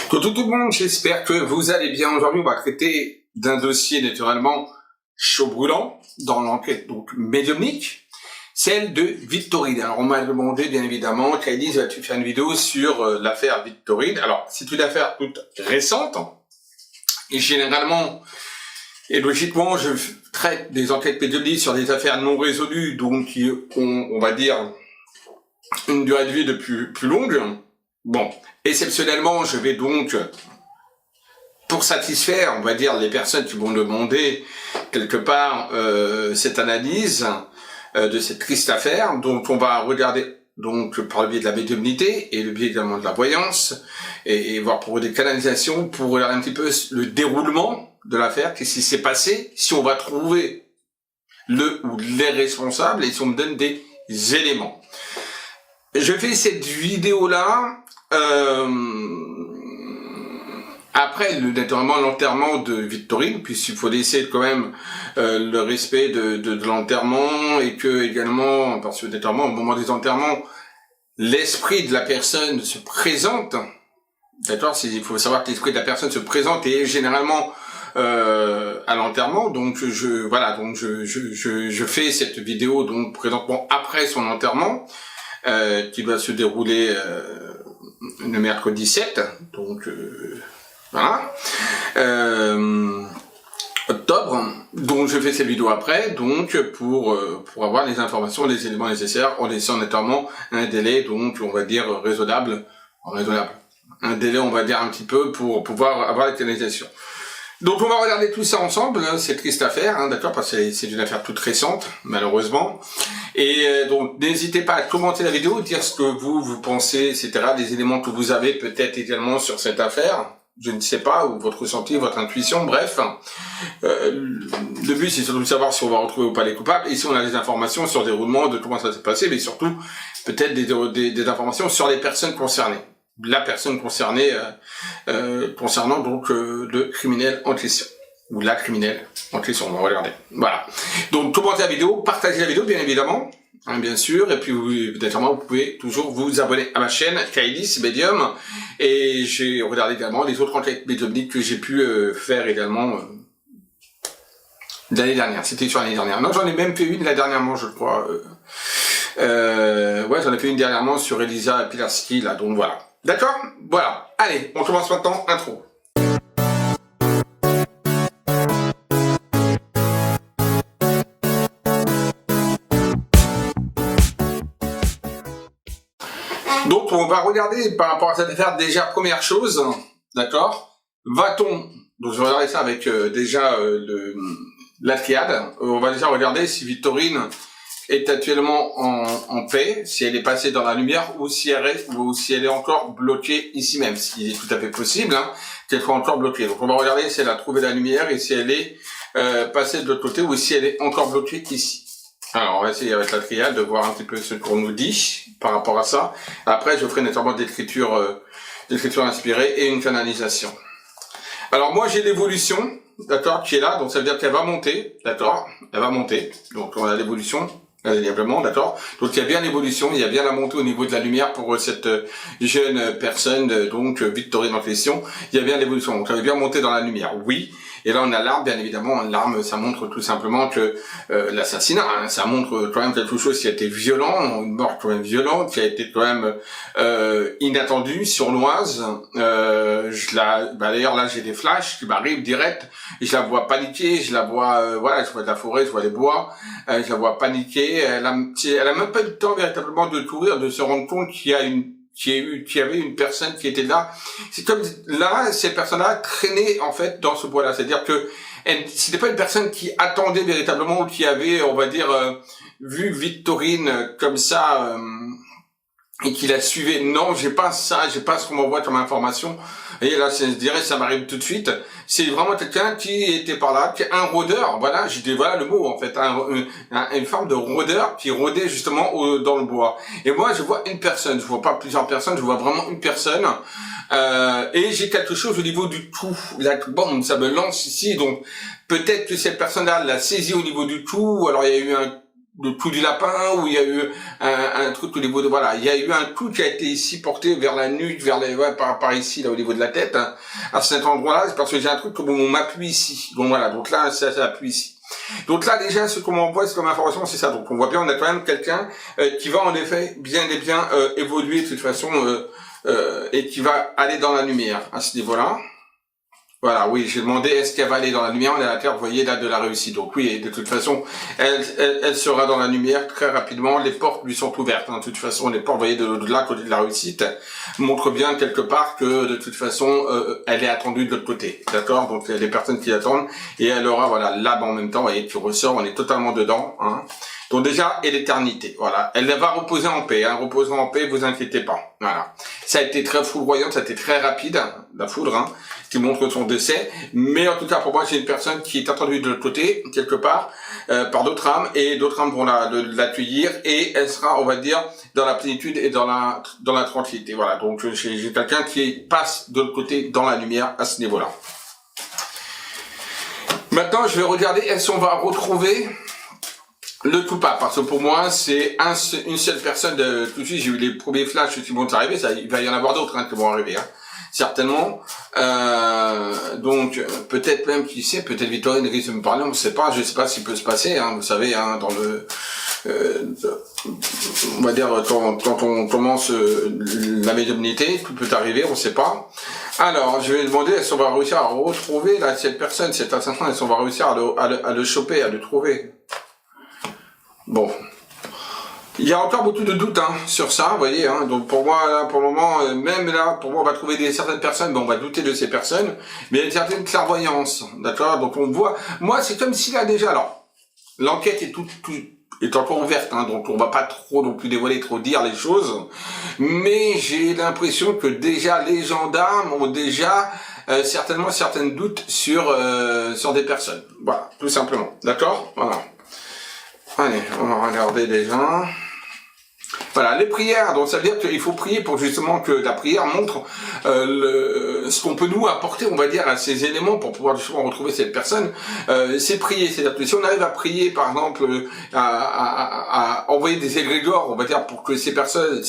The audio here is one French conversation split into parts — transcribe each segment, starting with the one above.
Tout le monde, j'espère que vous allez bien. Aujourd'hui, on va traiter d'un dossier naturellement chaud brûlant dans l'enquête donc médiumnique, celle de Victorine. Alors on m'a demandé bien évidemment, Kylie, vas-tu faire une vidéo sur l'affaire Victorine? Alors c'est une affaire toute récente et généralement et logiquement je traite des enquêtes médiumniques sur des affaires non résolues, donc qui ont, on va dire, une durée de vie de plus longue. Bon, exceptionnellement, je vais donc, pour satisfaire, on va dire, les personnes qui vont demander quelque part cette analyse de cette triste affaire, donc on va regarder donc par le biais de la médiumnité et le biais également de la voyance, et voir pour des canalisations, pour regarder un petit peu le déroulement de l'affaire, qu'est-ce qui s'est passé, si on va trouver le ou les responsables, et si on me donne des éléments. Je fais cette vidéo-là après naturellement l'enterrement de Victorine, puisqu'il faut laisser quand même le respect de l'enterrement, et que également, parce que naturellement au moment des enterrements, l'esprit de la personne se présente, d'accord, il faut savoir que l'esprit de la personne se présente et est généralement à l'enterrement, donc je fais cette vidéo donc présentement après son enterrement, qui va se dérouler le mercredi 7, donc voilà, octobre. Donc je fais cette vidéo après, donc pour avoir les informations, les éléments nécessaires, en laissant notamment un délai, donc on va dire raisonnable, un délai on va dire un petit peu pour pouvoir avoir la canalisation. Donc on va regarder tout ça ensemble, cette triste affaire, hein, d'accord, parce que c'est une affaire toute récente, malheureusement. Et donc n'hésitez pas à commenter la vidéo, dire ce que vous pensez, etc., les éléments que vous avez peut-être également sur cette affaire, je ne sais pas, ou votre ressenti, votre intuition, bref. Le but c'est surtout de savoir si on va retrouver ou pas les coupables, et si on a des informations sur le déroulement de comment ça s'est passé, mais surtout peut-être des informations sur les personnes concernées. La personne concernée concernant donc le criminel en question, ou la criminelle en question, on va regarder. Voilà. Donc commentez la vidéo, partagez la vidéo bien évidemment, hein, bien sûr, et puis vous pouvez toujours vous abonner à ma chaîne Kylie Medium, et j'ai regardé également les autres enquêtes médiumniques que j'ai pu faire également l'année dernière. C'était sur l'année dernière. Non, j'en ai même fait une là dernièrement, je crois. Ouais, j'en ai fait une dernièrement sur Elisa Pilarski là, donc voilà. D'accord? Voilà. Allez, on commence maintenant, intro. Donc, on va regarder par rapport à cette affaire, déjà, première chose, d'accord? Va-t-on, donc je vais regarder ça avec déjà la triade, on va déjà regarder si Victorine est actuellement en paix, si elle est passée dans la lumière, ou si elle est encore bloquée ici même, ce qui est tout à fait possible, hein, qu'elle soit encore bloquée. Donc on va regarder si elle a trouvé la lumière et si elle est passée de l'autre côté, ou si elle est encore bloquée ici. Alors on va essayer avec la triade de voir un petit peu ce qu'on nous dit par rapport à ça. Après je ferai naturellement d'écriture inspirée et une canalisation. Alors moi j'ai l'évolution, d'accord, qui est là, donc ça veut dire qu'elle va monter, d'accord, elle va monter, donc on a l'évolution. Indéniablement, d'accord. Donc il y a bien l'évolution, il y a bien la montée au niveau de la lumière pour cette jeune personne, donc Victorine en question. Il y a bien l'évolution, donc elle va bien monter dans la lumière, oui. Et là on a l'arme, bien évidemment, l'arme ça montre tout simplement que l'assassinat, hein, ça montre quand même quelque chose qui a été violent, une mort quand même violente, qui a été quand même inattendue, sournoise. D'ailleurs là j'ai des flashs qui m'arrivent direct, et je la vois paniquer, je la vois, voilà, je vois de la forêt, je vois les bois, je la vois paniquer. Elle a même pas eu le temps véritablement de courir, de se rendre compte qu'il y avait une personne qui était là. C'est comme là, cette personne-là traînait en fait dans ce bois-là. C'est-à-dire que c'était pas une personne qui attendait véritablement, ou qui avait, on va dire, vu Victorine comme ça et qui la suivait. Non, j'ai pas ça, j'ai pas ce qu'on m'envoie comme information. Et là, je dirais, ça m'arrive tout de suite. C'est vraiment quelqu'un qui était par là, qui est un rôdeur. Voilà, j'ai dit, voilà le mot en fait, une forme de rôdeur qui rôdait justement dans le bois. Et moi, je vois une personne, je vois pas plusieurs personnes, je vois vraiment une personne. Et j'ai quelque chose au niveau du cou. Là, bon, ça me lance ici, donc peut-être que cette personne-là l'a saisi au niveau du cou. Alors il y a eu le coup du lapin, où il y a eu un truc au niveau de, voilà, il y a eu un coup qui a été ici porté vers la nuque, vers les, ouais, par ici, là, au niveau de la tête, hein. À cet endroit-là, c'est parce que j'ai un truc comme on m'appuie ici. Donc voilà, donc là, ça appuie ici. Donc là, déjà, ce qu'on m'envoie, c'est comme information, c'est ça. Donc on voit bien, on a quand même quelqu'un qui va en effet bien évoluer de toute façon et qui va aller dans la lumière à ce niveau-là. Voilà, oui, j'ai demandé est-ce qu'elle va aller dans la lumière, on est à la terre, vous voyez, là, de la réussite. Donc oui, de toute façon, elle sera dans la lumière très rapidement, les portes lui sont ouvertes, hein. De toute façon, les portes, vous voyez, de là, côté de la réussite, montrent bien quelque part que, de toute façon, elle est attendue de l'autre côté, d'accord? Donc il y a des personnes qui l'attendent, et elle aura, voilà, là, en même temps, vous voyez, qui ressort, on est totalement dedans, hein. Donc déjà, et l'éternité, voilà. Elle va reposer en paix, hein. Reposera en paix, vous inquiétez pas. Voilà. Ça a été très foudroyant, ça a été très rapide, la foudre, hein, qui montre son décès. Mais en tout cas, pour moi, j'ai une personne qui est attendue de l'autre côté, quelque part, par d'autres âmes, et d'autres âmes vont l'accueillir, et elle sera, on va dire, dans la plénitude et dans la tranquillité. Voilà. Donc, j'ai quelqu'un qui passe de l'autre côté dans la lumière à ce niveau-là. Maintenant, je vais regarder, est-ce qu'on va retrouver le coupable, parce que pour moi, c'est une seule personne. Tout de suite, j'ai eu les premiers flashs qui vont arriver. Il va y en avoir d'autres qui vont arriver, hein, certainement. Donc, peut-être même, qui sait, peut-être Victorine risque de me parler, on ne sait pas. Je ne sais pas ce qui peut se passer. Hein, vous savez, hein, dans le, on va dire quand on commence la médiumnité, tout peut arriver, on ne sait pas. Alors, je vais demander est-ce qu'on va réussir à retrouver là cette personne, cet assassin, est-ce qu'on va réussir à le choper, à le trouver. Bon, il y a encore beaucoup de doutes hein, sur ça, vous voyez. Hein, donc pour moi, là, pour le moment, même là, pour moi, on va trouver certaines personnes, mais on va douter de ces personnes, mais il y a une certaine clairvoyance, d'accord. Donc on voit, moi, c'est comme si là déjà, alors, l'enquête est encore ouverte, hein, donc on va pas trop non plus dévoiler, trop dire les choses, mais j'ai l'impression que déjà les gendarmes ont déjà certainement certains doutes sur des personnes, voilà, tout simplement, d'accord, voilà. Allez, on va regarder déjà. Voilà, les prières, donc ça veut dire qu'il faut prier pour justement que la prière montre ce qu'on peut nous apporter, on va dire, à ces éléments pour pouvoir justement retrouver cette personne. C'est prier, c'est-à-dire que si on arrive à prier, par exemple, à envoyer des égrégores, on va dire, pour que ces personnes,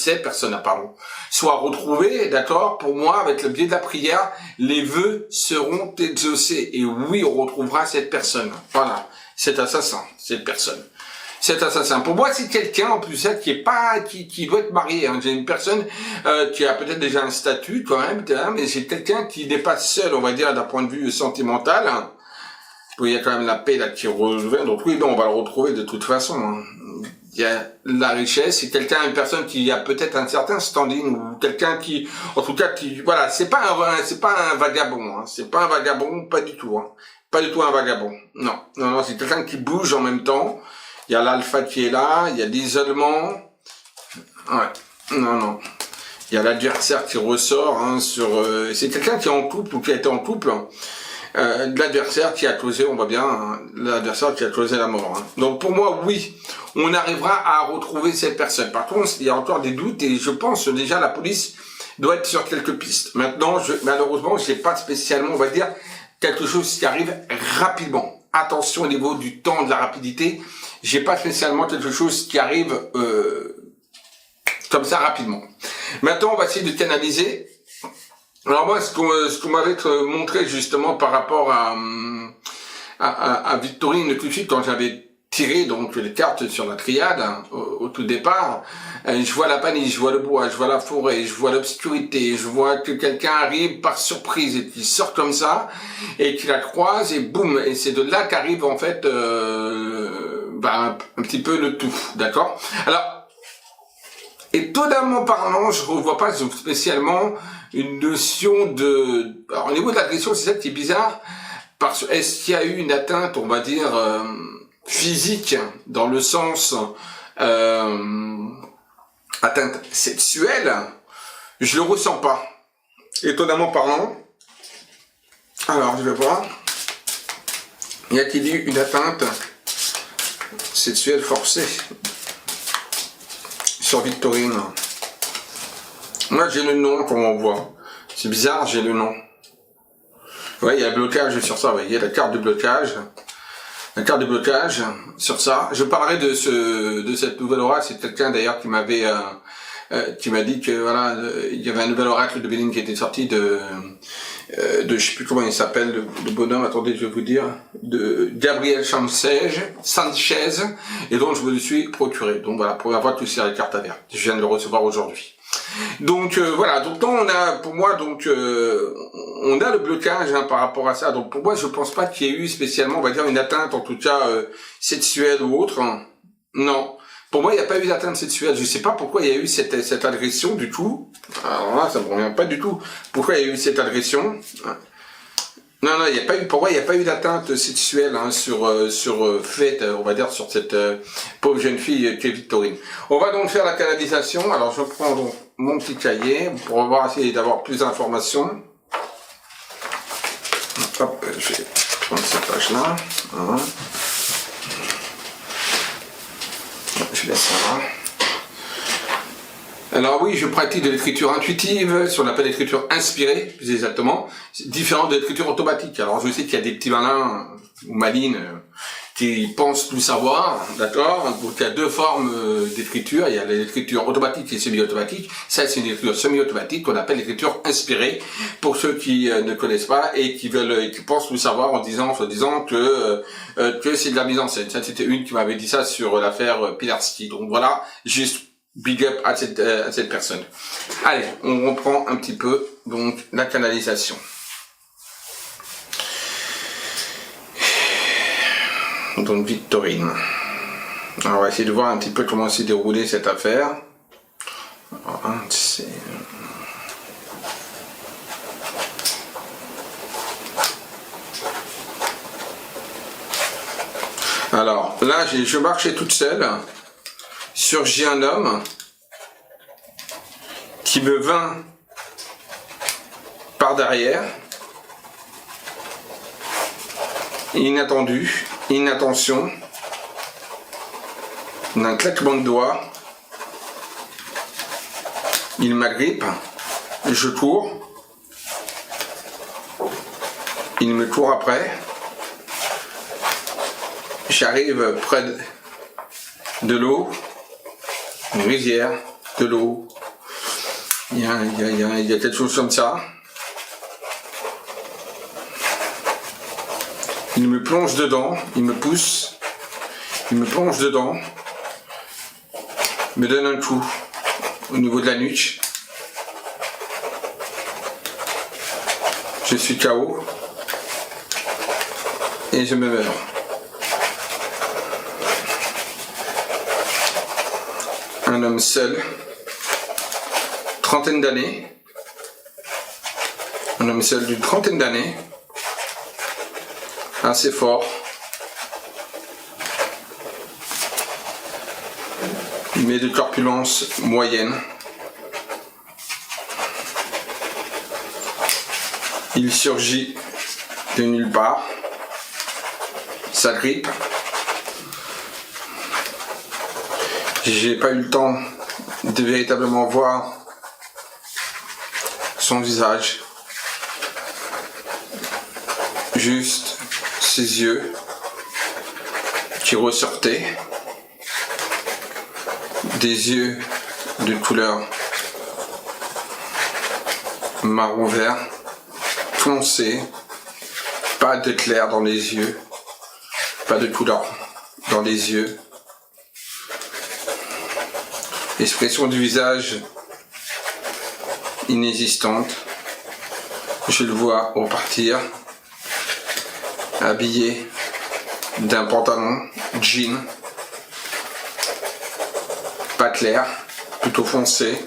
pardon, soient retrouvées, d'accord, pour moi, avec le biais de la prière, les vœux seront exaucés. Et oui, on retrouvera cette personne. Voilà, cet assassin, cette personne. Cet assassin. Pour moi, c'est quelqu'un, en plus, qui doit être marié, hein. J'ai une personne, qui a peut-être déjà un statut, quand même, mais c'est quelqu'un qui n'est pas seul, on va dire, d'un point de vue sentimental. Il y a quand même la paix, là, qui revient. Donc oui, non, on va le retrouver de toute façon, hein. Il y a la richesse, c'est quelqu'un, une personne qui a peut-être un certain standing, ou quelqu'un qui, en tout cas, qui, voilà, c'est pas un vagabond, hein. C'est pas un vagabond, pas du tout, hein. Pas du tout un vagabond. Non, c'est quelqu'un qui bouge en même temps. Il y a l'alpha qui est là, il y a l'isolement. Ouais, non. Il y a l'adversaire qui ressort, hein, c'est quelqu'un qui est en couple ou qui a été en couple. L'adversaire qui a causé, on voit bien, hein, l'adversaire qui a causé la mort. Hein. Donc pour moi, oui, on arrivera à retrouver cette personne. Par contre, il y a encore des doutes et je pense déjà la police doit être sur quelques pistes. Maintenant, malheureusement, je n'ai pas spécialement, on va dire, quelque chose qui arrive rapidement. Attention au niveau du temps, de la rapidité. J'ai pas spécialement quelque chose qui arrive comme ça rapidement. Maintenant, on va essayer de canaliser. Alors moi, ce qu'on m'avait montré justement par rapport à Victorine tout de suite, quand j'avais tiré donc les cartes sur la triade, hein, au tout départ, je vois la panique, je vois le bois, je vois la forêt, je vois l'obscurité, je vois que quelqu'un arrive par surprise et qui sort comme ça et qui la croise et boum, et c'est de là qu'arrive en fait un petit peu le tout, d'accord. Alors, étonnamment parlant, je ne revois pas spécialement une notion de... Alors, au niveau de l'agression, c'est ça qui est bizarre, parce que est-ce qu'il y a eu une atteinte, on va dire, physique, dans le sens atteinte sexuelle? Je le ressens pas, étonnamment parlant. Alors, je vais voir. Y a-t-il eu une atteinte sexuelle forcée sur Victorine? Moi, j'ai le nom, comme on voit. C'est bizarre, j'ai le nom. Ouais, il y a un blocage sur ça, vous voyez, la carte de blocage. un quart de blocage sur ça. Je parlerai de cette nouvelle oracle. C'est quelqu'un d'ailleurs qui m'avait qui m'a dit que voilà, il y avait un nouvel oracle de Béline qui était sorti de je sais plus comment il s'appelle, le bonhomme, attendez, je vais vous dire, de Gabriel Sanchez, et donc je me le suis procuré. Donc voilà, pour avoir tous ces cartes à verre. Je viens de le recevoir aujourd'hui. Donc voilà, donc on a, pour moi, donc on a le blocage par rapport à ça. Donc pour moi, je pense pas qu'il y ait eu spécialement, on va dire, une atteinte, en tout cas sexuelle ou autre. Non. Pour moi, il n'y a pas eu d'atteinte sexuelle. Je ne sais pas pourquoi il y a eu cette agression du tout. Alors là, ça ne me revient pas du tout. Pourquoi il y a eu cette agression? Non, il n'y a pas eu. Pour moi, il n'y a pas eu d'atteinte sexuelle sur fait, on va dire, sur cette pauvre jeune fille qui est Victorine. On va donc faire la canalisation. Alors, je prends donc mon petit cahier pour voir essayer d'avoir plus d'informations. Hop, je vais prendre cette page-là. Voilà. Je laisse ça là. Alors oui, je pratique de l'écriture intuitive, ce qu'on appelle l'écriture inspirée, plus exactement, différente de l'écriture automatique. Alors je sais qu'il y a des petits malins ou malines qui pensent tout savoir, d'accord? Donc il y a deux formes d'écriture, il y a l'écriture automatique et semi-automatique. Ça c'est une écriture semi-automatique qu'on appelle l'écriture inspirée, pour ceux qui ne connaissent pas et qui pensent tout savoir en disant que c'est de la mise en scène. Ça c'était une qui m'avait dit ça sur l'affaire Pilarski. Donc voilà, juste big up à cette personne. Allez, on reprend un petit peu donc la canalisation. Donc Victorine. Alors, on va essayer de voir un petit peu comment s'est déroulée cette affaire. Alors là, je marchais toute seule. Surgit un homme qui me vint par derrière, inattendu, inattention, d'un claquement de doigts, il m'agrippe, je cours, il me court après, j'arrive près de l'eau, une rivière, de l'eau, il y a quelque chose comme ça. Il me plonge dedans, il me pousse, il me plonge dedans, me donne un coup au niveau de la nuque. Je suis KO et je me meurs. Un homme seul, trentaine d'années, un homme seul d'une trentaine d'années, assez fort, mais de corpulence moyenne. Il surgit de nulle part, s'agrippe. J'ai pas eu le temps de véritablement voir son visage, juste ses yeux qui ressortaient, des yeux de couleur marron vert foncé, pas de clair dans les yeux, pas de couleur dans les yeux. L'expression du visage inexistante. Je le vois repartir, habillé d'un pantalon jean, pas clair, plutôt foncé.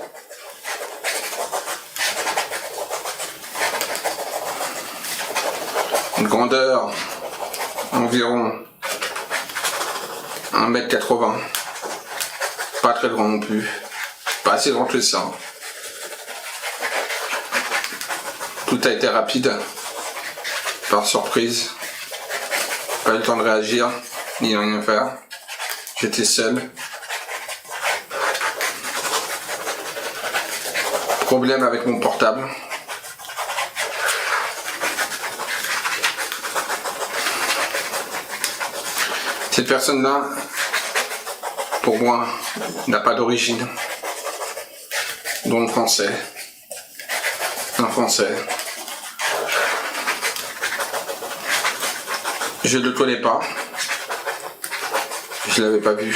Une grandeur environ 1,80 m. Pas très grand non plus, pas assez grand que ça. Tout a été rapide, par surprise. Pas eu le temps de réagir, ni rien faire. J'étais seul. Problème avec mon portable. personne-là, pour moi, n'a pas d'origine. Donc français. Un français. Je ne le connais pas. Je ne l'avais pas vu.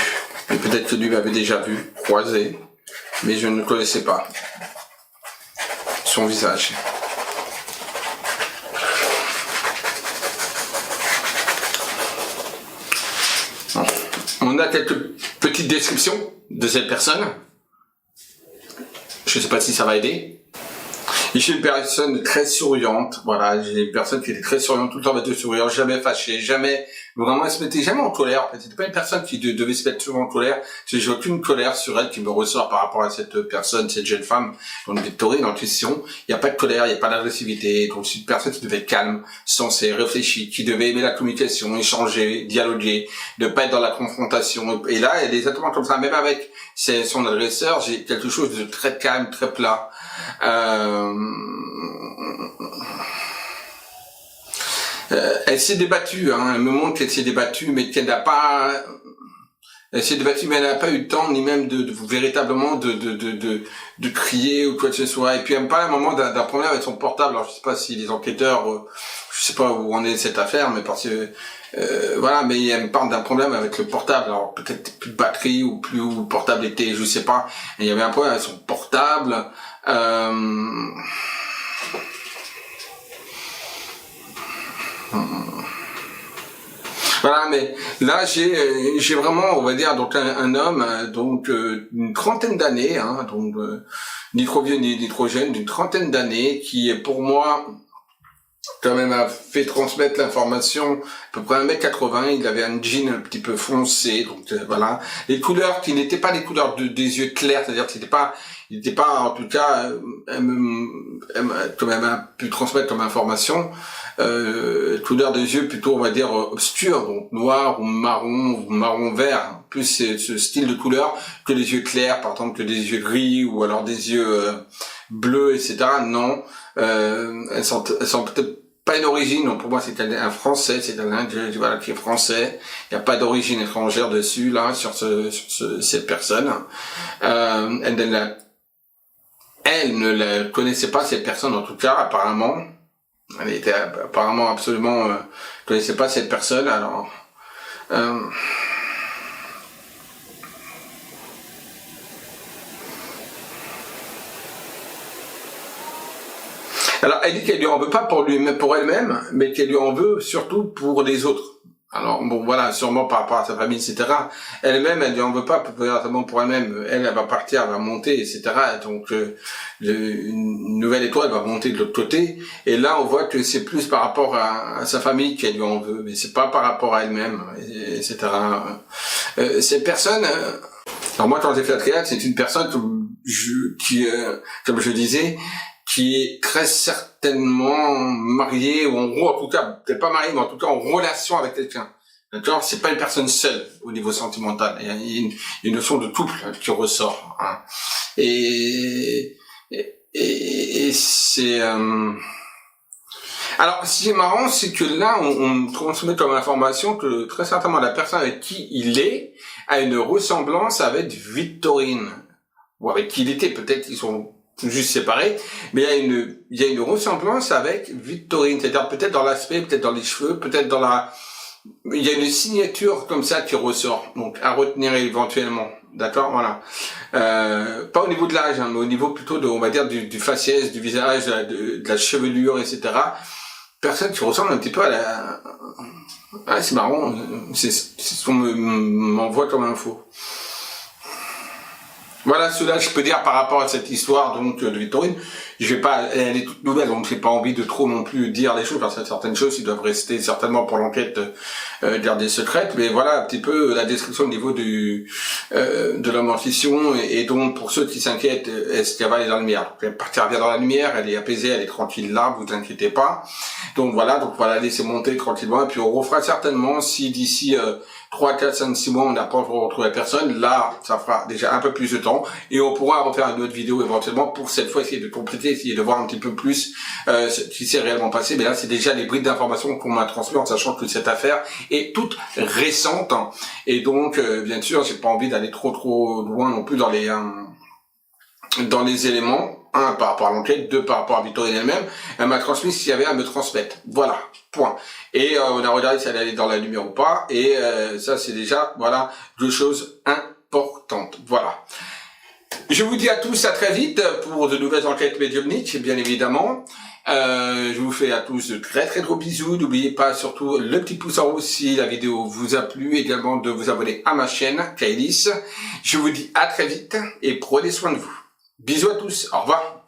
Et peut-être que lui m'avait déjà vu, croisé. Mais je ne le connaissais pas. Son visage. On a quelques petites descriptions de cette personne. Je ne sais pas si ça va aider. Je suis une personne très souriante, voilà, j'ai une personne qui était très souriante, tout le temps avec de sourire, jamais fâchée, jamais, vraiment, elle se mettait jamais en colère, en fait, c'était pas une personne qui devait se mettre souvent en colère, j'ai aucune colère sur elle qui me ressort par rapport à cette personne, cette jeune femme, donc Victorine en question, il n'y a pas de colère, il n'y a pas d'agressivité, donc c'est une personne qui devait être calme, sensée, réfléchie, qui devait aimer la communication, échanger, dialoguer, ne pas être dans la confrontation, et là, elle est exactement comme ça, même avec son agresseur, j'ai quelque chose de très calme, très plat, elle s'est débattue, hein, elle me montre qu'elle s'est débattue, mais qu'elle n'a pas, elle s'est débattue, mais elle n'a pas eu le temps ni même véritablement de crier ou quoi que ce soit. Et puis elle me parle à un moment d'un problème avec son portable. Alors je sais pas si les enquêteurs, je sais pas où en est cette affaire, mais parce que voilà, mais elle me parle d'un problème avec le portable. Alors peut-être plus de batterie ou plus où le portable était, je sais pas. Et il y avait un problème avec son portable. Voilà, mais là j'ai vraiment, on va dire, donc un homme donc une trentaine d'années, hein, donc ni trop vieux ni trop jeune, d'une trentaine d'années, qui est pour moi quand même a fait transmettre l'information à peu près 1m80, il avait un jean un petit peu foncé, donc voilà, les couleurs qui n'étaient pas les couleurs des yeux clairs, c'est-à-dire que il n'était pas en tout cas quand même a pu transmettre comme information couleur des yeux plutôt on va dire obscurs, donc noir ou marron vert, plus ce style de couleur que les yeux clairs, par exemple que des yeux gris ou alors des yeux bleus, etc. Non, elles sont peut-être pas une origine, donc pour moi c'est un français, c'est un indien, voilà, qui est français, il n'y a pas d'origine étrangère dessus là sur cette personne. Elle ne la connaissait pas, cette personne en tout cas, apparemment. Elle était apparemment absolument connaissait pas cette personne. Alors elle dit qu'elle lui en veut pas pour elle-même, mais qu'elle lui en veut surtout pour les autres. Alors bon voilà, sûrement par rapport à sa famille, etc. Elle-même, elle lui en veut pas véritablement pour elle-même. Elle va partir, elle va monter, etc. Donc une nouvelle étoile va monter de l'autre côté. Et là, on voit que c'est plus par rapport à sa famille qu'elle lui en veut, mais c'est pas par rapport à elle-même, etc. Cette personne. Alors moi, quand j'ai fait la triade, c'est une personne qui, comme je disais, qui est très certainement marié, ou en gros, en tout cas, peut-être pas marié, mais en tout cas en relation avec quelqu'un. D'accord? C'est pas une personne seule au niveau sentimental. Il y a une notion de couple qui ressort. Hein. Et c'est... Alors, ce qui est marrant, c'est que là, on transmet comme information que très certainement la personne avec qui il est a une ressemblance avec Victorine. Ou avec qui il était, peut-être qu'ils sont juste séparés, mais il y a une ressemblance avec Victorine, c'est-à-dire peut-être dans l'aspect, peut-être dans les cheveux, peut-être dans il y a une signature comme ça qui ressort, donc à retenir éventuellement, d'accord, voilà. Pas au niveau de l'âge, hein, mais au niveau plutôt de, on va dire, du faciès, du visage, de la chevelure, etc. Personne qui ressemble un petit peu à la... Ah, c'est marrant, c'est ce qu'on m'envoie comme info. Voilà, cela je peux dire par rapport à cette histoire donc de Victorine. Je vais pas, elle est toute nouvelle, donc j'ai pas envie de trop non plus dire les choses, parce qu'il y a certaines choses qui doivent rester certainement pour l'enquête gardées secrètes. Mais voilà un petit peu la description au niveau de la mortification, et donc pour ceux qui s'inquiètent, est-ce qu'elle va aller dans la lumière? Donc, elle partira bien dans la lumière, elle est apaisée, elle est tranquille là, vous inquiétez pas. Donc voilà, la laisser monter tranquillement, et puis on refera certainement si d'ici 3, 4, 5, 6 mois, on n'a pas encore retrouvé la personne, là, ça fera déjà un peu plus de temps, et on pourra refaire une autre vidéo éventuellement pour cette fois essayer de compléter, essayer de voir un petit peu plus ce qui s'est réellement passé. Mais là, c'est déjà des brides d'informations qu'on m'a transmis en sachant que cette affaire est toute récente, et donc, bien sûr, j'ai pas envie d'aller trop loin non plus dans les éléments. 1, par rapport à l'enquête, 2, par rapport à Victorine elle-même. Elle m'a transmis ce qu'il y avait à me transmettre. Voilà, point. Et on a regardé si elle allait dans la lumière ou pas. Et ça, c'est déjà, voilà, 2 choses importantes. Voilà. Je vous dis à tous à très vite pour de nouvelles enquêtes médiumniques, bien évidemment. Je vous fais à tous de très gros bisous. N'oubliez pas surtout le petit pouce en haut si la vidéo vous a plu. Également de vous abonner à ma chaîne, Kailis. Je vous dis à très vite et prenez soin de vous. Bisous à tous, au revoir.